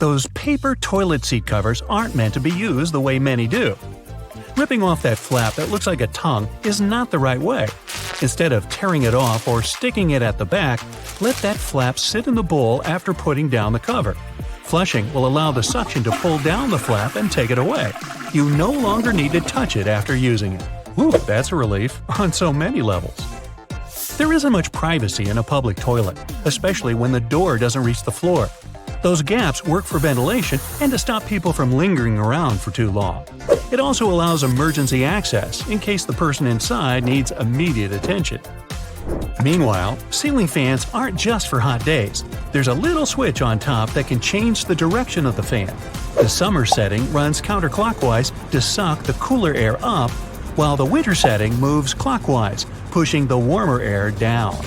Those paper toilet seat covers aren't meant to be used the way many do. Ripping off that flap that looks like a tongue is not the right way. Instead of tearing it off or sticking it at the back, let that flap sit in the bowl after putting down the cover. Flushing will allow the suction to pull down the flap and take it away. You no longer need to touch it after using it. Ooh, that's a relief on so many levels. There isn't much privacy in a public toilet, especially when the door doesn't reach the floor. Those gaps work for ventilation and to stop people from lingering around for too long. It also allows emergency access in case the person inside needs immediate attention. Meanwhile, ceiling fans aren't just for hot days. There's a little switch on top that can change the direction of the fan. The summer setting runs counterclockwise to suck the cooler air up, while the winter setting moves clockwise, pushing the warmer air down.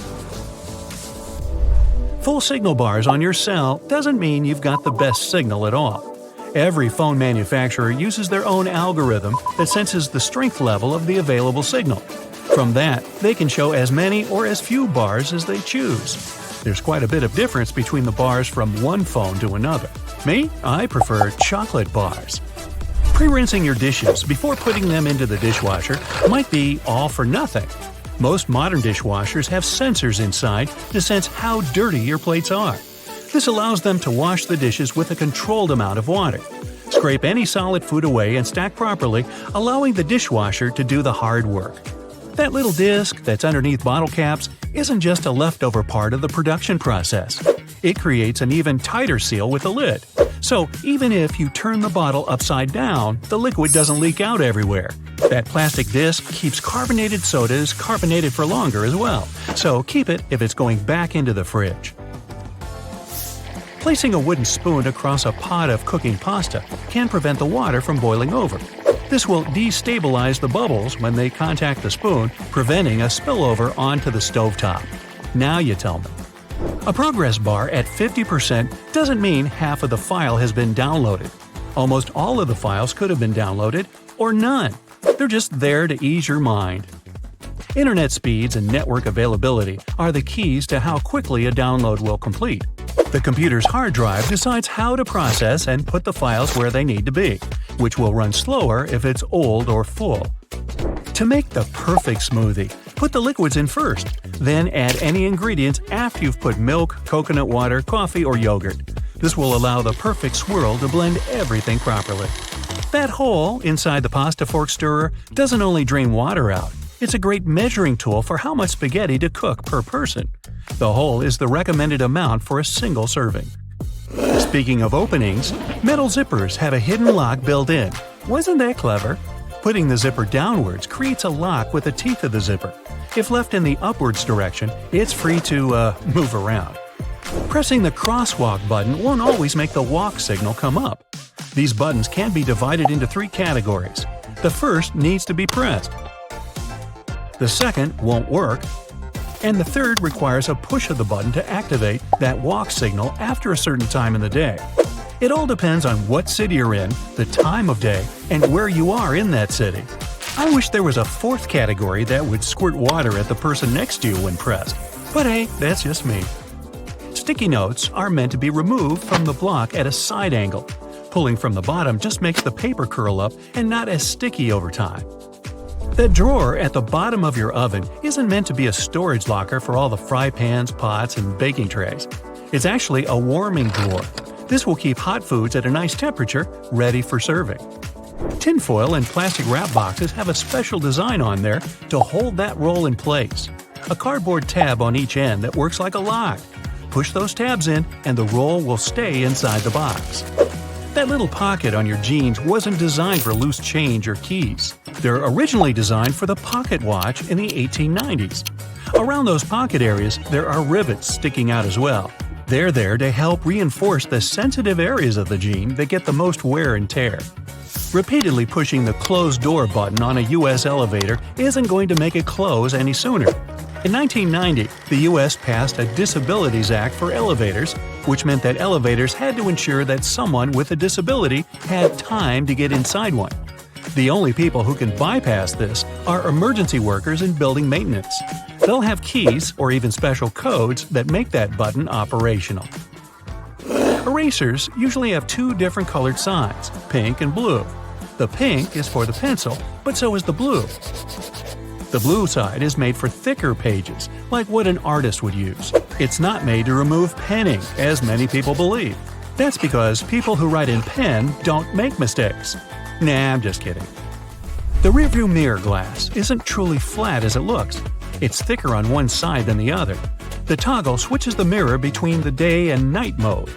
Full signal bars on your cell doesn't mean you've got the best signal at all. Every phone manufacturer uses their own algorithm that senses the strength level of the available signal. From that, they can show as many or as few bars as they choose. There's quite a bit of difference between the bars from one phone to another. Me, I prefer chocolate bars. Pre-rinsing your dishes before putting them into the dishwasher might be all for nothing. Most modern dishwashers have sensors inside to sense how dirty your plates are. This allows them to wash the dishes with a controlled amount of water. Scrape any solid food away and stack properly, allowing the dishwasher to do the hard work. That little disc that's underneath bottle caps isn't just a leftover part of the production process. It creates an even tighter seal with the lid. So even if you turn the bottle upside down, the liquid doesn't leak out everywhere. That plastic disc keeps carbonated sodas carbonated for longer as well, so keep it if it's going back into the fridge. Placing a wooden spoon across a pot of cooking pasta can prevent the water from boiling over. This will destabilize the bubbles when they contact the spoon, preventing a spillover onto the stovetop. Now you tell me. A progress bar at 50% doesn't mean half of the file has been downloaded. Almost all of the files could have been downloaded, or none. They're just there to ease your mind. Internet speeds and network availability are the keys to how quickly a download will complete. The computer's hard drive decides how to process and put the files where they need to be, which will run slower if it's old or full. To make the perfect smoothie, put the liquids in first, then add any ingredients after you've put milk, coconut water, coffee, or yogurt. This will allow the perfect swirl to blend everything properly. That hole inside the pasta fork stirrer doesn't only drain water out, it's a great measuring tool for how much spaghetti to cook per person. The hole is the recommended amount for a single serving. Speaking of openings, metal zippers have a hidden lock built in. Wasn't that clever? Putting the zipper downwards creates a lock with the teeth of the zipper. If left in the upwards direction, it's free to move around. Pressing the crosswalk button won't always make the walk signal come up. These buttons can be divided into 3 categories. The first needs to be pressed. The second won't work. And the third requires a push of the button to activate that walk signal after a certain time in the day. It all depends on what city you're in, the time of day, and where you are in that city. I wish there was a 4th category that would squirt water at the person next to you when pressed. But hey, that's just me. Sticky notes are meant to be removed from the block at a side angle. Pulling from the bottom just makes the paper curl up and not as sticky over time. That drawer at the bottom of your oven isn't meant to be a storage locker for all the fry pans, pots, and baking trays. It's actually a warming drawer. This will keep hot foods at a nice temperature, ready for serving. Tinfoil and plastic wrap boxes have a special design on there to hold that roll in place. A cardboard tab on each end that works like a lock. Push those tabs in and the roll will stay inside the box. That little pocket on your jeans wasn't designed for loose change or keys. They're originally designed for the pocket watch in the 1890s. Around those pocket areas, there are rivets sticking out as well. They're there to help reinforce the sensitive areas of the jean that get the most wear and tear. Repeatedly pushing the close door button on a U.S. elevator isn't going to make it close any sooner. In 1990, the U.S. passed a Disabilities Act for elevators, which meant that elevators had to ensure that someone with a disability had time to get inside one. The only people who can bypass this are emergency workers in building maintenance. They'll have keys or even special codes that make that button operational. Erasers usually have two different colored sides, pink and blue. The pink is for the pencil, but so is the blue. The blue side is made for thicker pages, like what an artist would use. It's not made to remove pen ink, as many people believe. That's because people who write in pen don't make mistakes. Nah, I'm just kidding. The rearview mirror glass isn't truly flat as it looks. It's thicker on one side than the other. The toggle switches the mirror between the day and night mode.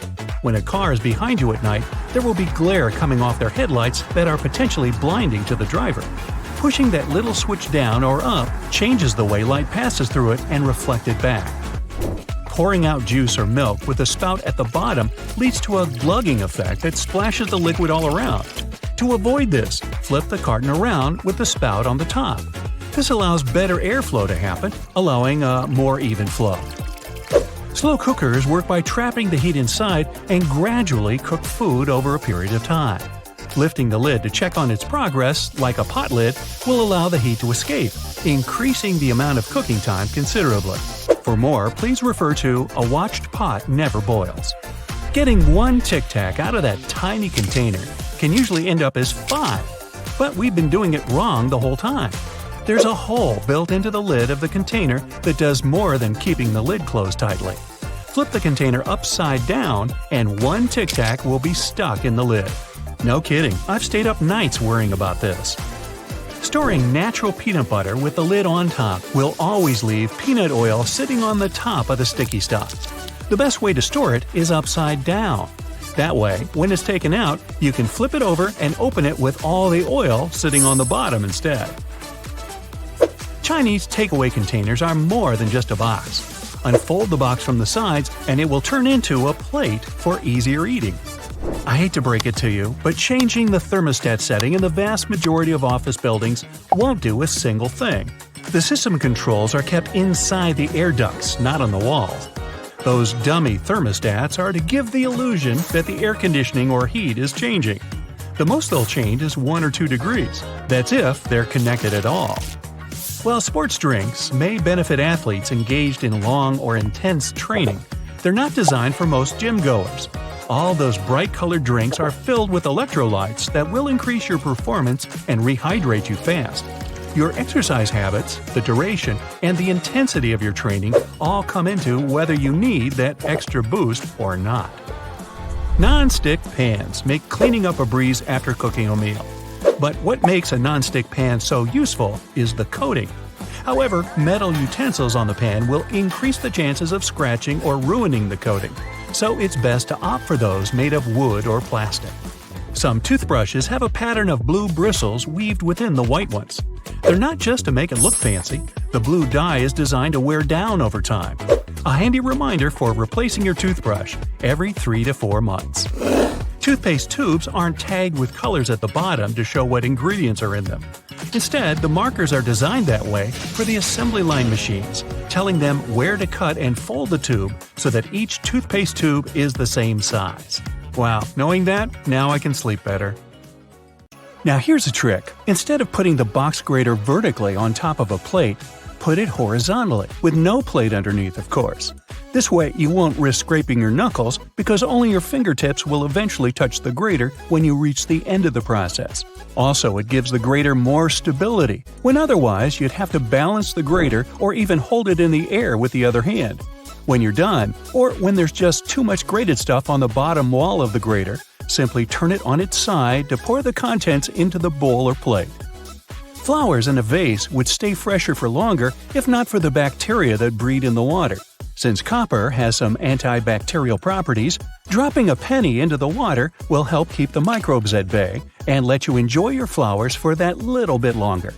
When a car is behind you at night, there will be glare coming off their headlights that are potentially blinding to the driver. Pushing that little switch down or up changes the way light passes through it and reflected back. Pouring out juice or milk with a spout at the bottom leads to a glugging effect that splashes the liquid all around. To avoid this, flip the carton around with the spout on the top. This allows better airflow to happen, allowing a more even flow. Slow cookers work by trapping the heat inside and gradually cook food over a period of time. Lifting the lid to check on its progress, like a pot lid, will allow the heat to escape, increasing the amount of cooking time considerably. For more, please refer to "A watched pot never boils." Getting one Tic Tac out of that tiny container can usually end up as 5, but we've been doing it wrong the whole time. There's a hole built into the lid of the container that does more than keeping the lid closed tightly. Flip the container upside down and one Tic Tac will be stuck in the lid. No kidding, I've stayed up nights worrying about this. Storing natural peanut butter with the lid on top will always leave peanut oil sitting on the top of the sticky stuff. The best way to store it is upside down. That way, when it's taken out, you can flip it over and open it with all the oil sitting on the bottom instead. Chinese takeaway containers are more than just a box. Unfold the box from the sides and it will turn into a plate for easier eating. I hate to break it to you, but changing the thermostat setting in the vast majority of office buildings won't do a single thing. The system controls are kept inside the air ducts, not on the walls. Those dummy thermostats are to give the illusion that the air conditioning or heat is changing. The most they'll change is 1 or 2 degrees. That's if they're connected at all. While sports drinks may benefit athletes engaged in long or intense training, they're not designed for most gym goers. All those bright-colored drinks are filled with electrolytes that will increase your performance and rehydrate you fast. Your exercise habits, the duration, and the intensity of your training all come into whether you need that extra boost or not. Non-stick pans make cleaning up a breeze after cooking a meal. But what makes a non-stick pan so useful is the coating. However, metal utensils on the pan will increase the chances of scratching or ruining the coating, so it's best to opt for those made of wood or plastic. Some toothbrushes have a pattern of blue bristles weaved within the white ones. They're not just to make it look fancy. The blue dye is designed to wear down over time. A handy reminder for replacing your toothbrush every 3 to 4 months. Toothpaste tubes aren't tagged with colors at the bottom to show what ingredients are in them. Instead, the markers are designed that way for the assembly line machines, telling them where to cut and fold the tube so that each toothpaste tube is the same size. Wow, knowing that, now I can sleep better. Now here's a trick. Instead of putting the box grater vertically on top of a plate, put it horizontally, with no plate underneath, of course. This way you won't risk scraping your knuckles because only your fingertips will eventually touch the grater when you reach the end of the process. Also, it gives the grater more stability, when otherwise you'd have to balance the grater or even hold it in the air with the other hand. When you're done, or when there's just too much grated stuff on the bottom wall of the grater, simply turn it on its side to pour the contents into the bowl or plate. Flowers in a vase would stay fresher for longer if not for the bacteria that breed in the water. Since copper has some antibacterial properties, dropping a penny into the water will help keep the microbes at bay and let you enjoy your flowers for that little bit longer.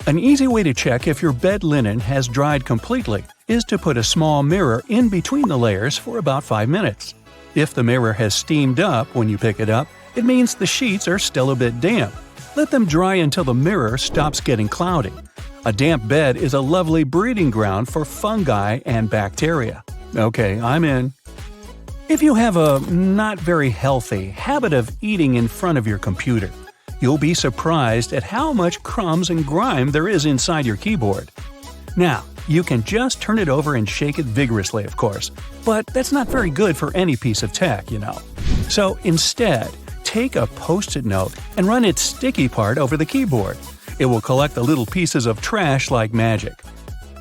An easy way to check if your bed linen has dried completely is to put a small mirror in between the layers for about 5 minutes. If the mirror has steamed up when you pick it up, it means the sheets are still a bit damp. Let them dry until the mirror stops getting cloudy. A damp bed is a lovely breeding ground for fungi and bacteria. Okay, I'm in. If you have a not very healthy habit of eating in front of your computer, you'll be surprised at how much crumbs and grime there is inside your keyboard. Now, You can just turn it over and shake it vigorously, of course, but that's not very good for any piece of tech, you know. So instead, take a Post-it note and run its sticky part over the keyboard. It will collect the little pieces of trash like magic.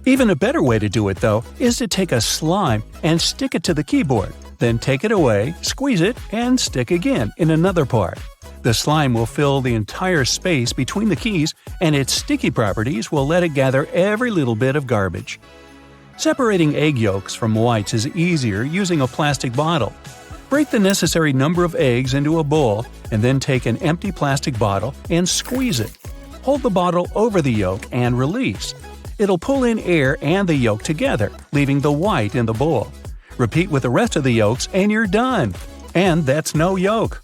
Even a better way to do it, though, is to take a slime and stick it to the keyboard, then take it away, squeeze it, and stick again in another part. The slime will fill the entire space between the keys, and its sticky properties will let it gather every little bit of garbage. Separating egg yolks from whites is easier using a plastic bottle. Break the necessary number of eggs into a bowl, and then take an empty plastic bottle and squeeze it. Hold the bottle over the yolk and release. It'll pull in air and the yolk together, leaving the white in the bowl. Repeat with the rest of the yolks and you're done. And that's no yolk.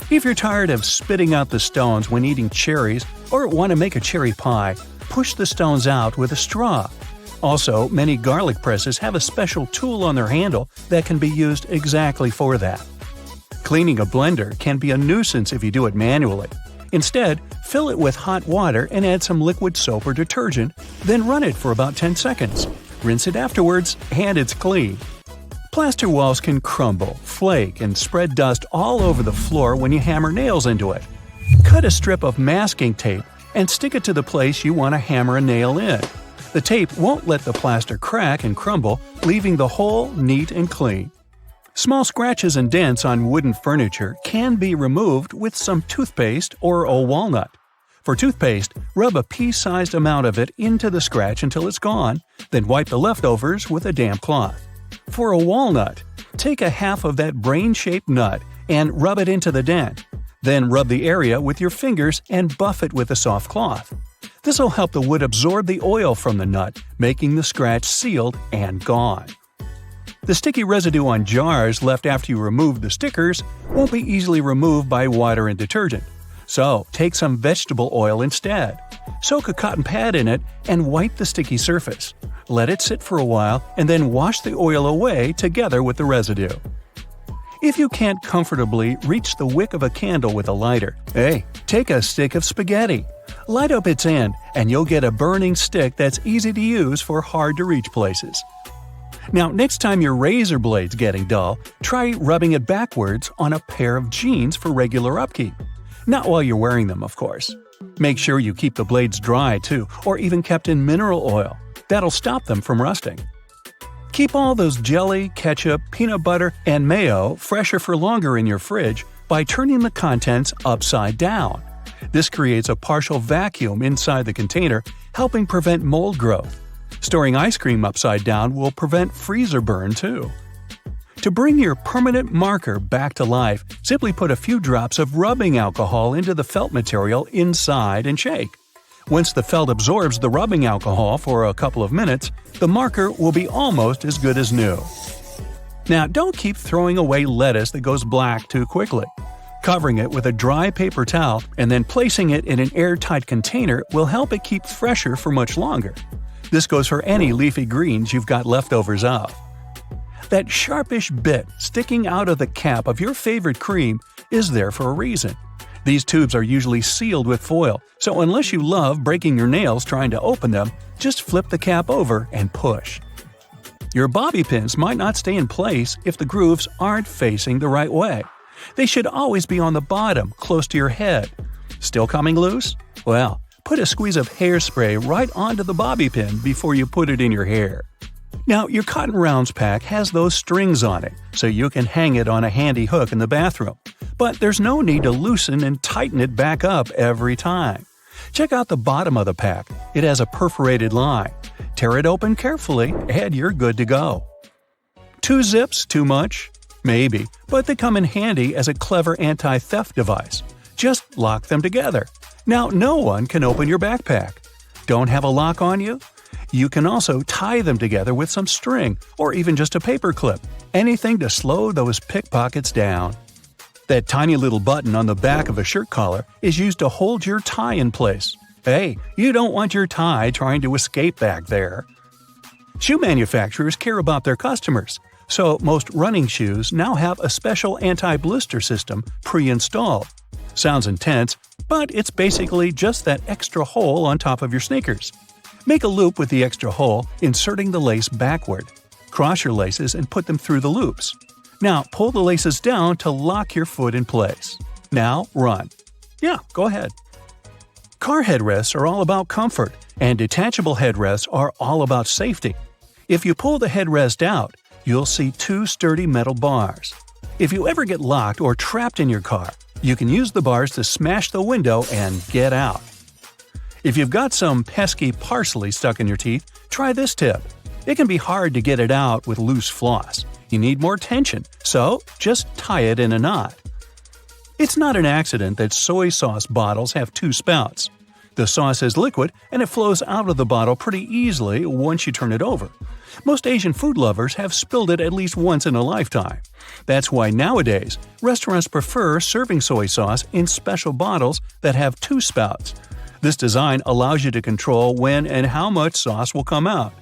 If you're tired of spitting out the stones when eating cherries or want to make a cherry pie, push the stones out with a straw. Also, many garlic presses have a special tool on their handle that can be used exactly for that. Cleaning a blender can be a nuisance if you do it manually. Instead, fill it with hot water and add some liquid soap or detergent, then run it for about 10 seconds. Rinse it afterwards, and it's clean. Plaster walls can crumble, flake, and spread dust all over the floor when you hammer nails into it. Cut a strip of masking tape and stick it to the place you want to hammer a nail in. The tape won't let the plaster crack and crumble, leaving the hole neat and clean. Small scratches and dents on wooden furniture can be removed with some toothpaste or a walnut. For toothpaste, rub a pea-sized amount of it into the scratch until it's gone, then wipe the leftovers with a damp cloth. For a walnut, take a half of that brain-shaped nut and rub it into the dent. Then rub the area with your fingers and buff it with a soft cloth. This will help the wood absorb the oil from the nut, making the scratch sealed and gone. The sticky residue on jars left after you remove the stickers won't be easily removed by water and detergent. So, take some vegetable oil instead. Soak a cotton pad in it and wipe the sticky surface. Let it sit for a while and then wash the oil away together with the residue. If you can't comfortably reach the wick of a candle with a lighter, hey, take a stick of spaghetti. Light up its end and you'll get a burning stick that's easy to use for hard-to-reach places. Now, next time your razor blade's getting dull, try rubbing it backwards on a pair of jeans for regular upkeep. Not while you're wearing them, of course. Make sure you keep the blades dry, too, or even kept in mineral oil. That'll stop them from rusting. Keep all those jelly, ketchup, peanut butter, and mayo fresher for longer in your fridge by turning the contents upside down. This creates a partial vacuum inside the container, helping prevent mold growth. Storing ice cream upside down will prevent freezer burn, too. To bring your permanent marker back to life, simply put a few drops of rubbing alcohol into the felt material inside and shake. Once the felt absorbs the rubbing alcohol for a couple of minutes, the marker will be almost as good as new. Now, don't keep throwing away lettuce that goes black too quickly. Covering it with a dry paper towel and then placing it in an airtight container will help it keep fresher for much longer. This goes for any leafy greens you've got leftovers of. That sharpish bit sticking out of the cap of your favorite cream is there for a reason. These tubes are usually sealed with foil, so unless you love breaking your nails trying to open them, just flip the cap over and push. Your bobby pins might not stay in place if the grooves aren't facing the right way. They should always be on the bottom, close to your head. Still coming loose? Well, put a squeeze of hairspray right onto the bobby pin before you put it in your hair. Now, your cotton rounds pack has those strings on it, so you can hang it on a handy hook in the bathroom. But there's no need to loosen and tighten it back up every time. Check out the bottom of the pack. It has a perforated line. Tear it open carefully, and you're good to go. 2 zips too much? Maybe, but they come in handy as a clever anti-theft device. Just lock them together. Now no one can open your backpack. Don't have a lock on you? You can also tie them together with some string or even just a paper clip. Anything to slow those pickpockets down. That tiny little button on the back of a shirt collar is used to hold your tie in place. Hey, you don't want your tie trying to escape back there. Shoe manufacturers care about their customers, so most running shoes now have a special anti-blister system pre-installed. Sounds intense, but it's basically just that extra hole on top of your sneakers. Make a loop with the extra hole, inserting the lace backward. Cross your laces and put them through the loops. Now pull the laces down to lock your foot in place. Now run. Yeah, go ahead. Car headrests are all about comfort, and detachable headrests are all about safety. If you pull the headrest out, you'll see two sturdy metal bars. If you ever get locked or trapped in your car, you can use the bars to smash the window and get out. If you've got some pesky parsley stuck in your teeth, try this tip. It can be hard to get it out with loose floss. You need more tension, so just tie it in a knot. It's not an accident that soy sauce bottles have two spouts. The sauce is liquid and it flows out of the bottle pretty easily once you turn it over. Most Asian food lovers have spilled it at least once in a lifetime. That's why nowadays, restaurants prefer serving soy sauce in special bottles that have two spouts. This design allows you to control when and how much sauce will come out.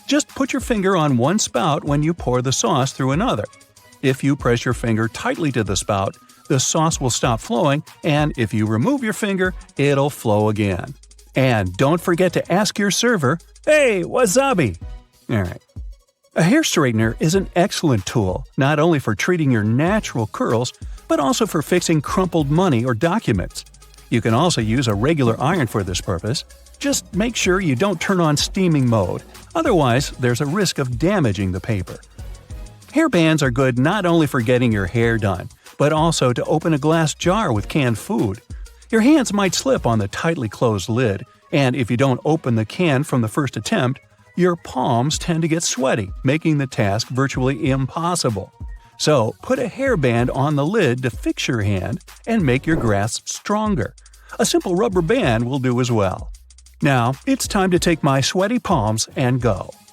Just put your finger on one spout when you pour the sauce through another. If you press your finger tightly to the spout, the sauce will stop flowing, and if you remove your finger, it'll flow again. And don't forget to ask your server, "Hey, wasabi!" Alright. A hair straightener is an excellent tool, not only for treating your natural curls, but also for fixing crumpled money or documents. You can also use a regular iron for this purpose. Just make sure you don't turn on steaming mode, otherwise there's a risk of damaging the paper. Hair bands are good not only for getting your hair done, but also to open a glass jar with canned food. Your hands might slip on the tightly closed lid, and if you don't open the can from the first attempt, your palms tend to get sweaty, making the task virtually impossible. So, put a hairband on the lid to fix your hand and make your grasp stronger. A simple rubber band will do as well. Now, it's time to take my sweaty palms and go.